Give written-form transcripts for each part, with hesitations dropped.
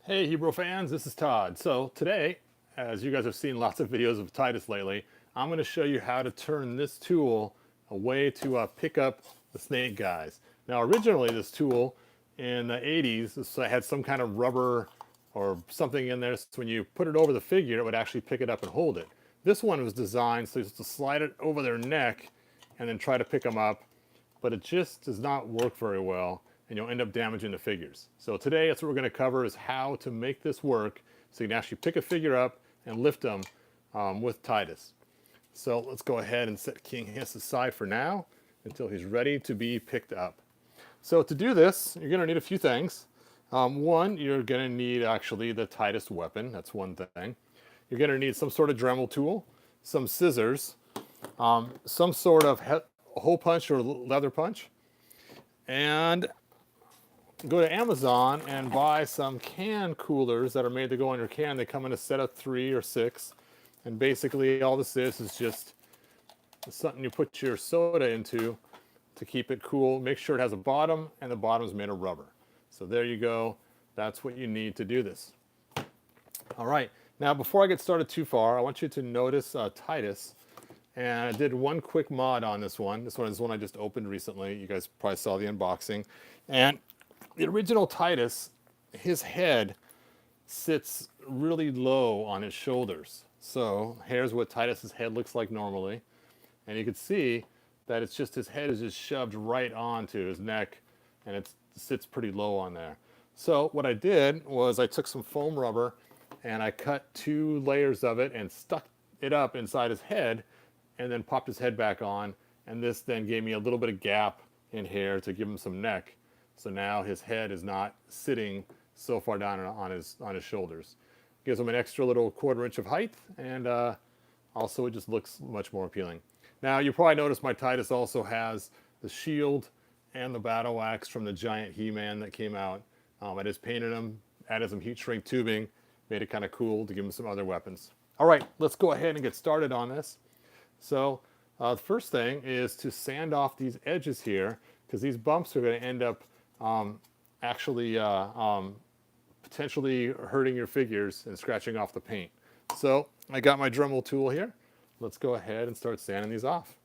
Hey Hebrew fans, this is Todd. So today, as you guys have seen lots of videos of Titus lately, I'm going to show you how to turn this tool a way to pick up the snake guys. Now originally this tool in the 80s this had some kind of rubber or something in there, so when you put it over the figure it would actually pick it up and hold it. This one was designed so just to slide it over their neck and then try to pick them up, but it just does not work very well and you'll end up damaging the figures. So today that's what we're going to cover is how to make this work so you can actually pick a figure up and lift them with Titus. So let's go ahead and set King Hiss aside for now until he's ready to be picked up. So to do this, you're going to need a few things. One, you're going to need actually the Titus weapon. That's one thing. You're going to need some sort of Dremel tool, some scissors, some sort of hole punch or leather punch, and go to Amazon and buy some can coolers that are made to go on your can. They come in a set of 3 or 6. And basically all this is just something you put your soda into to keep it cool. Make sure it has a bottom and the bottom is made of rubber. So there you go. That's what you need to do this. All right. Now before I get started too far, I want you to notice Titus. And I did one quick mod on this one. This one is one I just opened recently. You guys probably saw the unboxing. And the original Titus, his head sits really low on his shoulders. So here's what Titus's head looks like normally. And you can see that it's just his head is just shoved right onto his neck and it sits pretty low on there. So what I did was I took some foam rubber and I cut 2 layers of it and stuck it up inside his head and then popped his head back on. And this then gave me a little bit of gap in here to give him some neck. So now his head is not sitting so far down on his shoulders. Gives him an extra little 1/4 inch of height, and also it just looks much more appealing. Now you probably noticed my Titus also has the shield and the battle axe from the giant He-Man that came out. I just painted him, added some heat shrink tubing, made it kind of cool to give him some other weapons. All right, let's go ahead and get started on this. So the first thing is to sand off these edges here because these bumps are going to end up actually potentially hurting your figures and scratching off the paint. So I got my Dremel tool here. Let's go ahead and start sanding these off.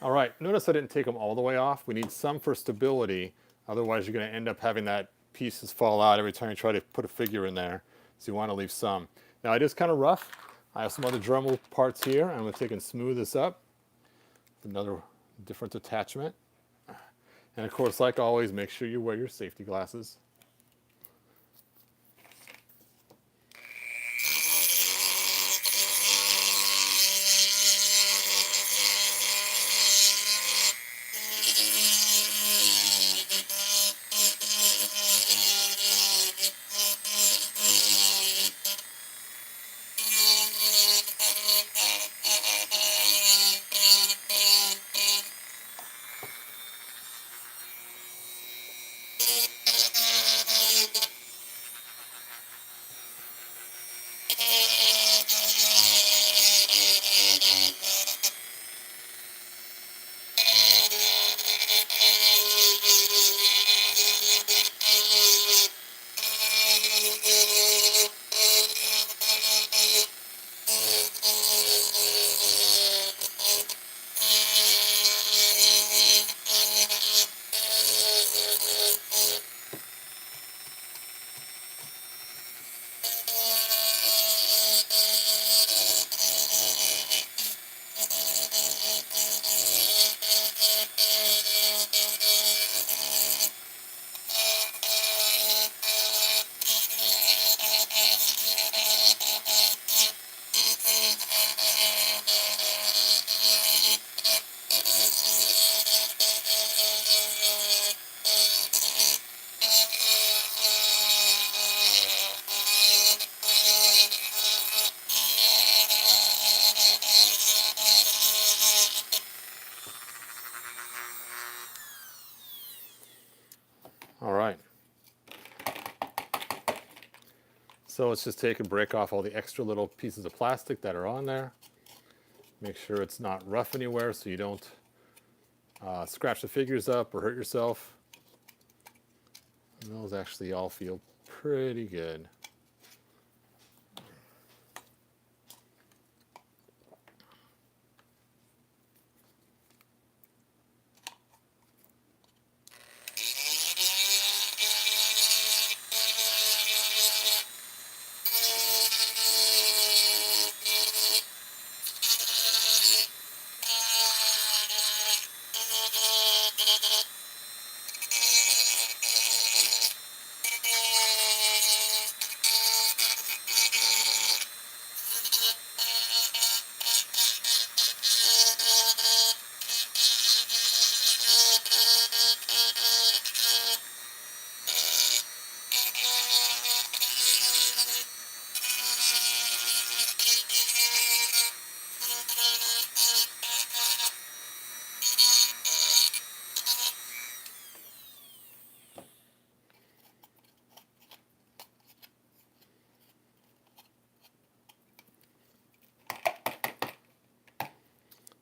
All right, notice I didn't take them all the way off. We need some for stability. Otherwise, you're going to end up having that pieces fall out every time you try to put a figure in there. So you want to leave some. Now, it is kind of rough. I have some other Dremel parts here. I'm going to take and smooth this up with another different attachment. And of course, like always, make sure you wear your safety glasses. All right. So let's just take and break off all the extra little pieces of plastic that are on there. Make sure it's not rough anywhere so you don't scratch the figures up or hurt yourself. And those actually all feel pretty good.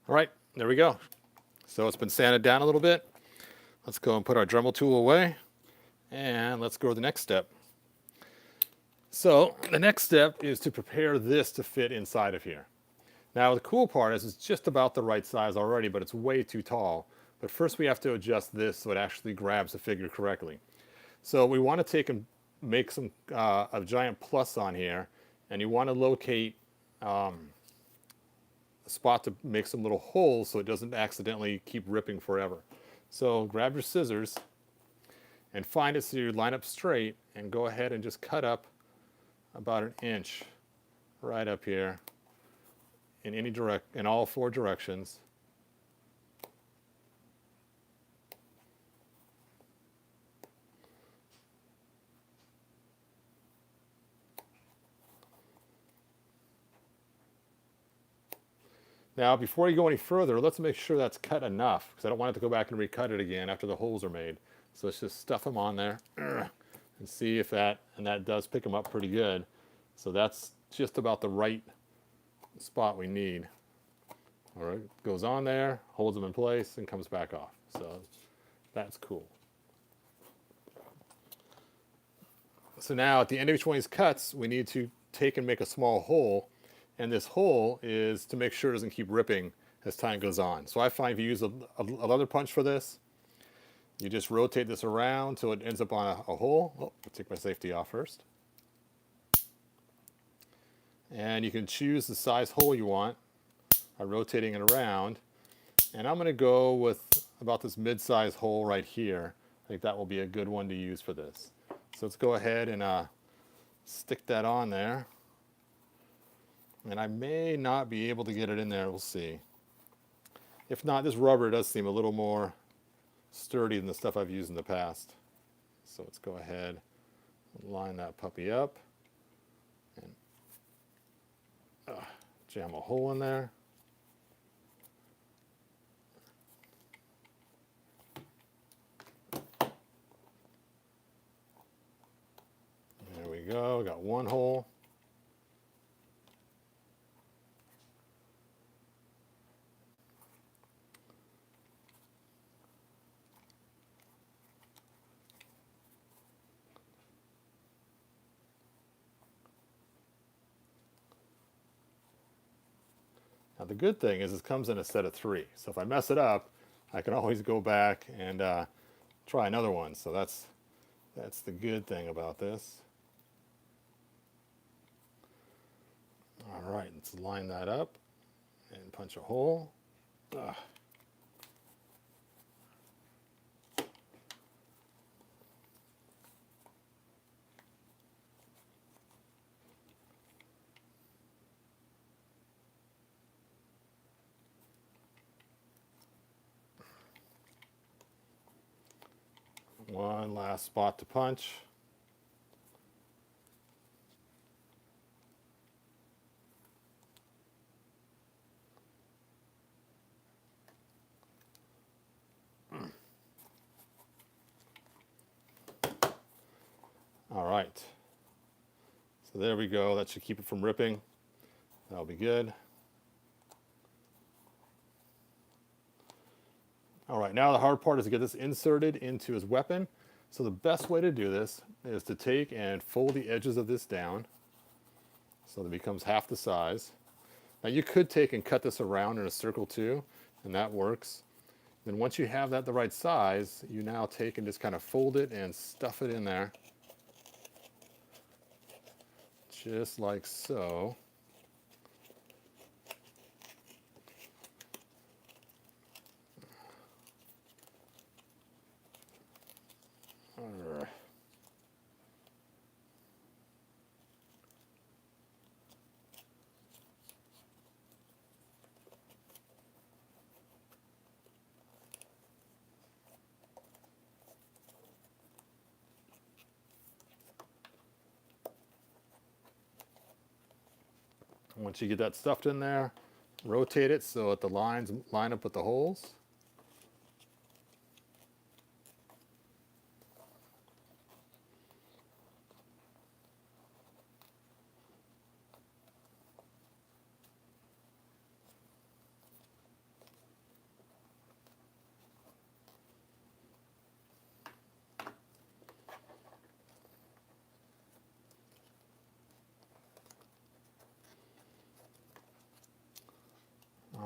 All right, there we go. So it's been sanded down a little bit. Let's go and put our Dremel tool away, and let's go to the next step. So the next step is to prepare this to fit inside of here. Now the cool part is it's just about the right size already, but it's way too tall. But first we have to adjust this so it actually grabs the figure correctly. So we want to take and make some a giant plus on here, and you want to locate a spot to make some little holes so it doesn't accidentally keep ripping forever. So grab your scissors and find it so you line up straight, and go ahead and just cut up about 1 inch right up here in all 4 directions. Now, before you go any further, let's make sure that's cut enough, because I don't want it to go back and recut it again after the holes are made. So let's just stuff them on there and see if that does pick them up pretty good. So that's just about the right spot we need. All right, goes on there, holds them in place, and comes back off. So that's cool. So now at the end of each one of these cuts, we need to take and make a small hole. And this hole is to make sure it doesn't keep ripping as time goes on. So I find if you use a leather punch for this, you just rotate this around till it ends up on a hole. Oh, I'll take my safety off first. And you can choose the size hole you want by rotating it around. And I'm going to go with about this mid-size hole right here. I think that will be a good one to use for this. So let's go ahead and stick that on there. And I may not be able to get it in there, we'll see. If not, this rubber does seem a little more sturdy than the stuff I've used in the past. So let's go ahead and line that puppy up and jam a hole in there. There we go, got one hole. Now the good thing is it comes in a set of 3. So if I mess it up, I can always go back and try another one. So that's the good thing about this. All right, let's line that up and punch a hole. One last spot to punch. So there we go. That should keep it from ripping. That'll be good. All right, now the hard part is to get this inserted into his weapon. So the best way to do this is to take and fold the edges of this down so that it becomes half the size. Now you could take and cut this around in a circle too, and that works. Then once you have that the right size, you now take and just kind of fold it and stuff it in there. Just like so. Once you get that stuffed in there, rotate it so that the lines line up with the holes.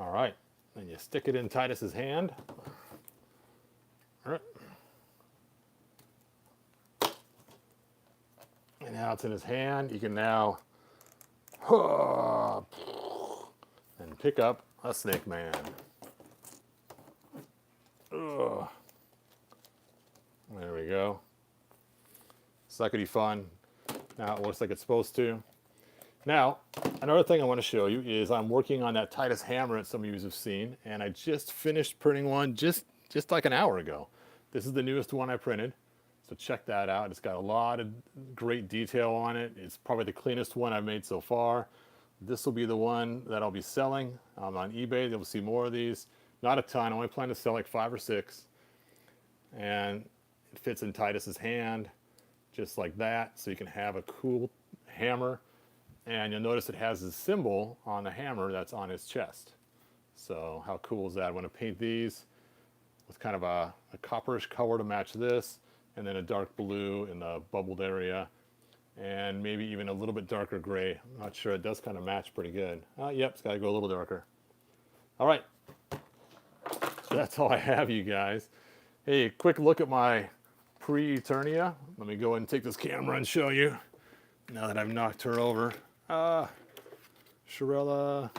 All right, then you stick it in Titus's hand. All right. And now it's in his hand. You can now and pick up a snake man. Ugh. There we go. Suckety fun. Now it looks like it's supposed to. Now, another thing I want to show you is I'm working on that Titus hammer that some of you have seen, and I just finished printing one just like an hour ago. This is the newest one I printed, so check that out. It's got a lot of great detail on it. It's probably the cleanest one I've made so far. This will be the one that I'll be selling on eBay. You'll see more of these. Not a ton. I only plan to sell like 5 or 6. And it fits in Titus's hand, just like that, so you can have a cool hammer. And you'll notice it has this symbol on the hammer that's on his chest. So how cool is that? I want to paint these with kind of a copperish color to match this, and then a dark blue in the bubbled area, and maybe even a little bit darker gray. I'm not sure. It does kind of match pretty good. Yep, it's got to go a little darker. All right. So that's all I have, you guys. Hey, quick look at my pre-Eternia. Let me go ahead and take this camera and show you, now that I've knocked her over. Shirella.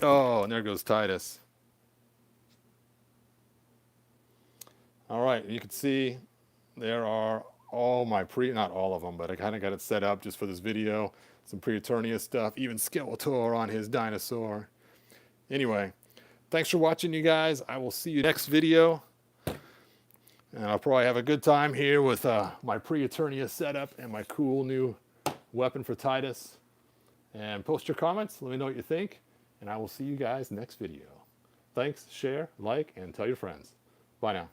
Oh, and there goes Titus. All right, you can see there are all my not all of them, but I kind of got it set up just for this video. Some pre-Eternia stuff, even Skeletor on his dinosaur. Anyway, thanks for watching, you guys. I will see you next video. And I'll probably have a good time here with my pre-Eternia setup and my cool new weapon for Titus. And post your comments. Let me know what you think. And I will see you guys next video. Thanks, share, like, and tell your friends. Bye now.